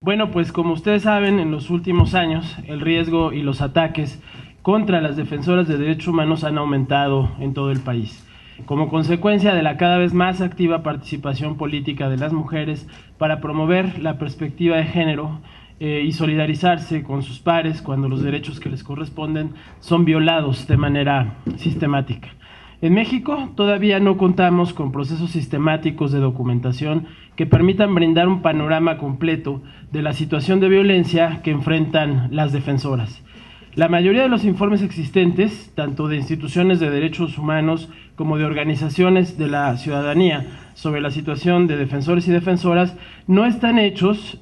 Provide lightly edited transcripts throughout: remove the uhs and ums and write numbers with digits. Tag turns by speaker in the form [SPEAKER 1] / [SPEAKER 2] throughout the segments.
[SPEAKER 1] Bueno, pues como ustedes saben, en los últimos años el riesgo y los ataques contra las defensoras de derechos humanos han aumentado en todo el país, como consecuencia de la cada vez más activa participación política de las mujeres para promover la perspectiva de género y solidarizarse con sus pares cuando los derechos que les corresponden son violados de manera sistemática. En México todavía no contamos con procesos sistemáticos de documentación que permitan brindar un panorama completo de la situación de violencia que enfrentan las defensoras. La mayoría de los informes existentes, tanto de instituciones de derechos humanos como de organizaciones de la ciudadanía sobre la situación de defensores y defensoras, no están hechos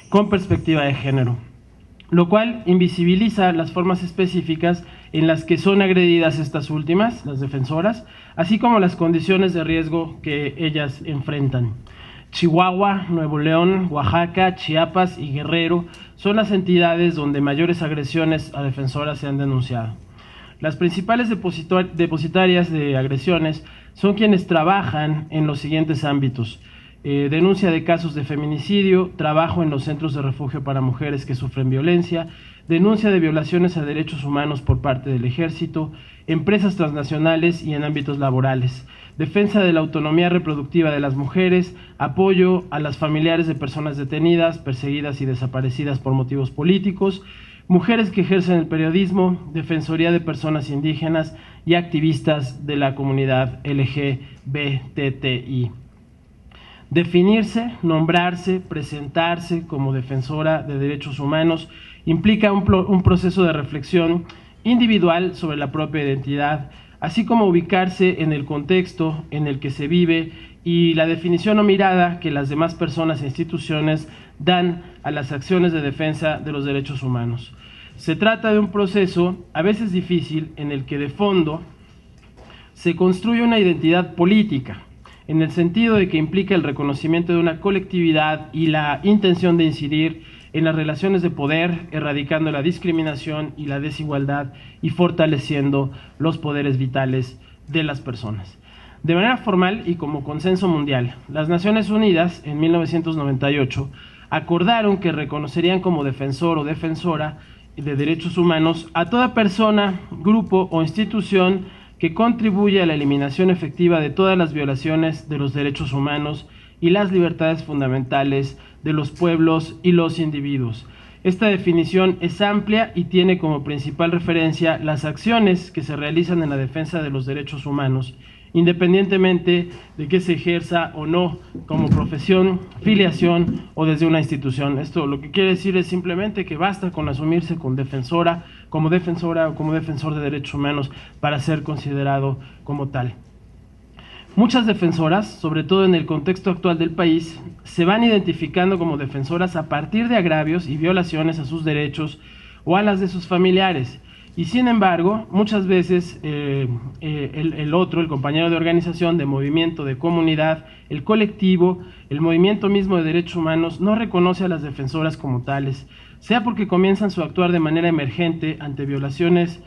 [SPEAKER 1] con perspectiva de género, lo cual invisibiliza las formas específicas en las que son agredidas estas últimas, las defensoras, así como las condiciones de riesgo que ellas enfrentan. Chihuahua, Nuevo León, Oaxaca, Chiapas y Guerrero son las entidades donde mayores agresiones a defensoras se han denunciado. Las principales depositarias de agresiones son quienes trabajan en los siguientes ámbitos: denuncia de casos de feminicidio, trabajo en los centros de refugio para mujeres que sufren violencia, denuncia de violaciones a derechos humanos por parte del ejército, empresas transnacionales y en ámbitos laborales, defensa de la autonomía reproductiva de las mujeres, apoyo a las familiares de personas detenidas, perseguidas y desaparecidas por motivos políticos, mujeres que ejercen el periodismo, defensoría de personas indígenas y activistas de la comunidad LGBTI. Definirse, nombrarse, presentarse como defensora de derechos humanos implica un proceso de reflexión individual sobre la propia identidad, así como ubicarse en el contexto en el que se vive y la definición o mirada que las demás personas e instituciones dan a las acciones de defensa de los derechos humanos. Se trata de un proceso a veces difícil en el que de fondo se construye una identidad política, en el sentido de que implica el reconocimiento de una colectividad y la intención de incidir en las relaciones de poder, erradicando la discriminación y la desigualdad y fortaleciendo los poderes vitales de las personas. De manera formal y como consenso mundial, las Naciones Unidas en 1998 acordaron que reconocerían como defensor o defensora de derechos humanos a toda persona, grupo o institución que contribuye a la eliminación efectiva de todas las violaciones de los derechos humanos y las libertades fundamentales de los pueblos y los individuos. Esta definición es amplia y tiene como principal referencia las acciones que se realizan en la defensa de los derechos humanos, independientemente de que se ejerza o no como profesión, filiación o desde una institución. Esto lo que quiere decir es simplemente que basta con asumirse con defensora o como defensor de derechos humanos para ser considerado como tal. Muchas defensoras, sobre todo en el contexto actual del país, se van identificando como defensoras a partir de agravios y violaciones a sus derechos o a las de sus familiares. Y sin embargo, muchas veces el compañero de organización, de movimiento, de comunidad, el colectivo, el movimiento mismo de derechos humanos, no reconoce a las defensoras como tales, sea porque comienzan su actuar de manera emergente ante violaciones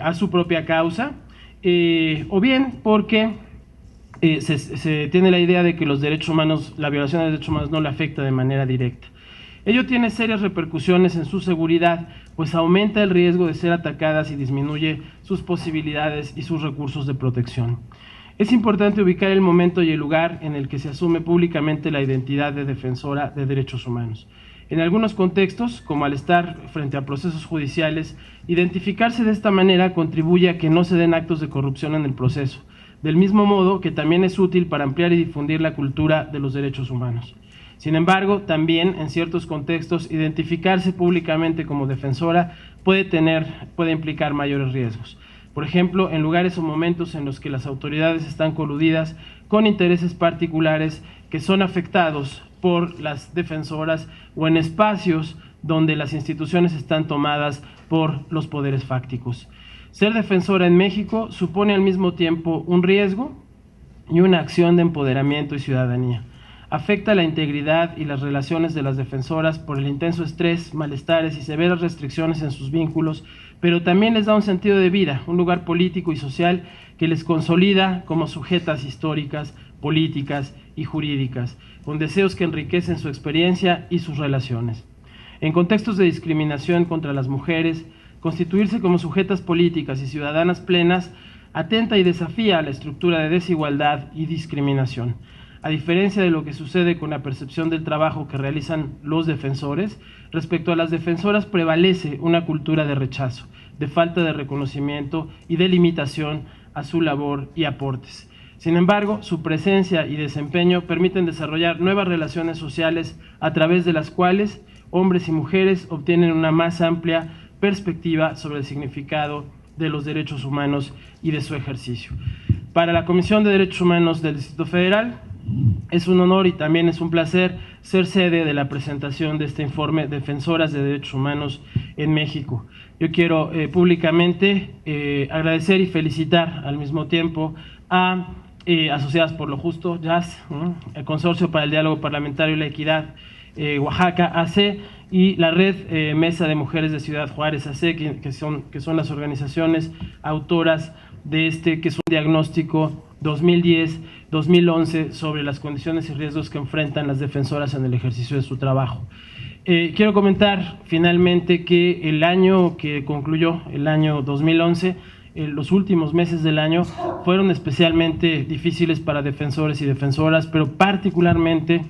[SPEAKER 1] a su propia causa, o bien porque se tiene la idea de que los derechos humanos, la violación de derechos humanos no le afecta de manera directa. Ello tiene serias repercusiones en su seguridad, pues aumenta el riesgo de ser atacadas y disminuye sus posibilidades y sus recursos de protección. Es importante ubicar el momento y el lugar en el que se asume públicamente la identidad de defensora de derechos humanos. En algunos contextos, como al estar frente a procesos judiciales, identificarse de esta manera contribuye a que no se den actos de corrupción en el proceso, del mismo modo que también es útil para ampliar y difundir la cultura de los derechos humanos. Sin embargo, también en ciertos contextos, identificarse públicamente como defensora puede implicar mayores riesgos. Por ejemplo, en lugares o momentos en los que las autoridades están coludidas con intereses particulares que son afectados por las defensoras o en espacios donde las instituciones están tomadas por los poderes fácticos. Ser defensora en México supone al mismo tiempo un riesgo y una acción de empoderamiento y ciudadanía. Afecta la integridad y las relaciones de las defensoras por el intenso estrés, malestares y severas restricciones en sus vínculos, pero también les da un sentido de vida, un lugar político y social que les consolida como sujetas históricas, políticas y jurídicas, con deseos que enriquecen su experiencia y sus relaciones. En contextos de discriminación contra las mujeres, constituirse como sujetas políticas y ciudadanas plenas atenta y desafía la estructura de desigualdad y discriminación. A diferencia de lo que sucede con la percepción del trabajo que realizan los defensores, respecto a las defensoras prevalece una cultura de rechazo, de falta de reconocimiento y de limitación a su labor y aportes. Sin embargo, su presencia y desempeño permiten desarrollar nuevas relaciones sociales a través de las cuales hombres y mujeres obtienen una más amplia perspectiva sobre el significado de los derechos humanos y de su ejercicio. Para la Comisión de Derechos Humanos del Distrito Federal, es un honor y también es un placer ser sede de la presentación de este informe Defensoras de Derechos Humanos en México. Yo quiero públicamente agradecer y felicitar al mismo tiempo a Asociadas por lo Justo, JAS, el Consorcio para el Diálogo Parlamentario y la Equidad, Oaxaca, AC, y la Red Mesa de Mujeres de Ciudad Juárez, AC, que son las organizaciones autoras de este, que es un diagnóstico 2010-2011 sobre las condiciones y riesgos que enfrentan las defensoras en el ejercicio de su trabajo. Quiero comentar finalmente que el año que concluyó, el año 2011, los últimos meses del año fueron especialmente difíciles para defensores y defensoras, pero particularmente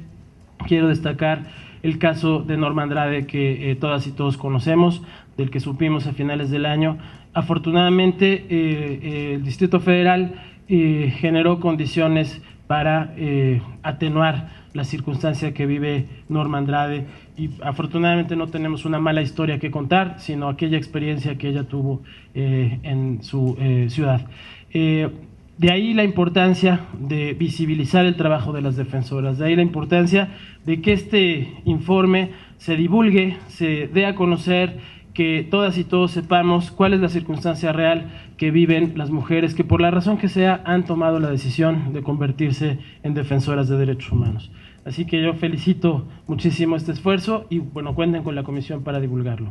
[SPEAKER 1] quiero destacar el caso de Norma Andrade, que todas y todos conocemos, del que supimos a finales del año. Afortunadamente, el Distrito Federal generó condiciones para atenuar la circunstancia que vive Norma Andrade, y afortunadamente no tenemos una mala historia que contar, sino aquella experiencia que ella tuvo en su ciudad. De ahí la importancia de visibilizar el trabajo de las defensoras, de ahí la importancia de que este informe se divulgue, se dé a conocer, que todas y todos sepamos cuál es la circunstancia real que viven las mujeres que por la razón que sea han tomado la decisión de convertirse en defensoras de derechos humanos. Así que yo felicito muchísimo este esfuerzo y bueno, cuenten con la comisión para divulgarlo.